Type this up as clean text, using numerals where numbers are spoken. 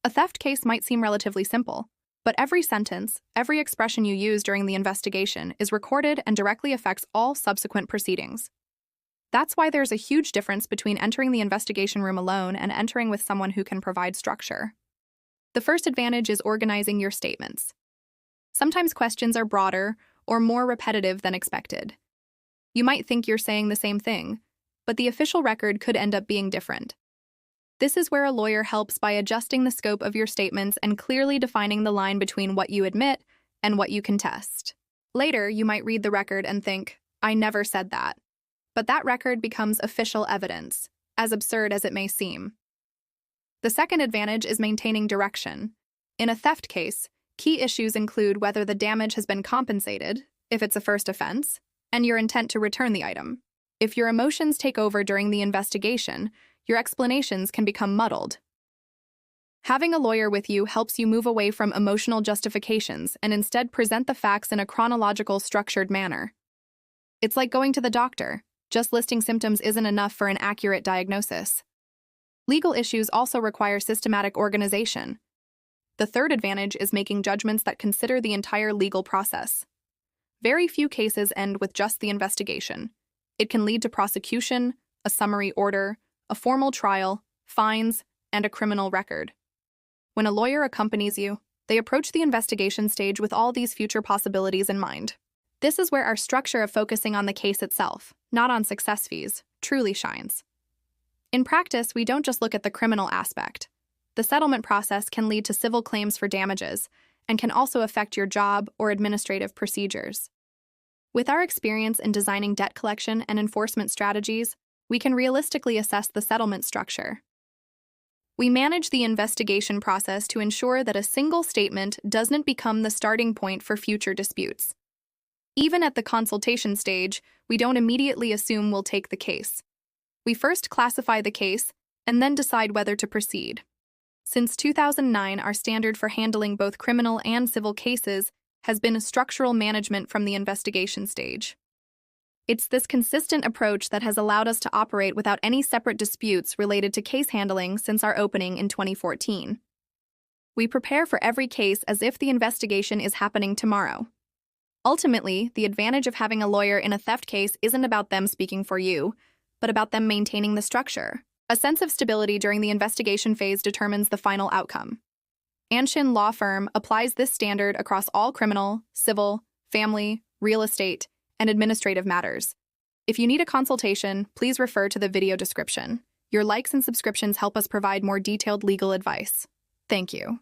A theft case might seem relatively simple, but every sentence, every expression you use during the investigation is recorded and directly affects all subsequent proceedings. That's why there's a huge difference between entering the investigation room alone and entering with someone who can provide structure. The first advantage is organizing your statements. Sometimes questions are broader or more repetitive than expected. You might think you're saying the same thing, but the official record could end up being different. This is where a lawyer helps by adjusting the scope of your statements and clearly defining the line between what you admit and what you contest. Later, you might read the record and think, "I never said that." But that record becomes official evidence, as absurd as it may seem. The second advantage is maintaining direction. In a theft case, key issues include whether the damage has been compensated, if it's a first offense, and your intent to return the item. If your emotions take over during the investigation, your explanations can become muddled. Having a lawyer with you helps you move away from emotional justifications and instead present the facts in a chronological, structured manner. It's like going to the doctor. Just listing symptoms isn't enough for an accurate diagnosis. Legal issues also require systematic organization. The third advantage is making judgments that consider the entire legal process. Very few cases end with just the investigation. It can lead to prosecution, a summary order, a formal trial, fines, and a criminal record. When a lawyer accompanies you, they approach the investigation stage with all these future possibilities in mind. This is where our structure of focusing on the case itself, not on success fees, truly shines. In practice, we don't just look at the criminal aspect. The settlement process can lead to civil claims for damages and can also affect your job or administrative procedures. With our experience in designing debt collection and enforcement strategies, we can realistically assess the settlement structure. We manage the investigation process to ensure that a single statement doesn't become the starting point for future disputes. Even at the consultation stage, we don't immediately assume we'll take the case. We first classify the case and then decide whether to proceed. Since 2009, our standard for handling both criminal and civil cases has been structural management from the investigation stage. It's this consistent approach that has allowed us to operate without any separate disputes related to case handling since our opening in 2014. We prepare for every case as if the investigation is happening tomorrow. Ultimately, the advantage of having a lawyer in a theft case isn't about them speaking for you, but about them maintaining the structure. A sense of stability during the investigation phase determines the final outcome. Anshin Law Firm applies this standard across all criminal, civil, family, real estate, and administrative matters. If you need a consultation, please refer to the video description. Your likes and subscriptions help us provide more detailed legal advice. Thank you.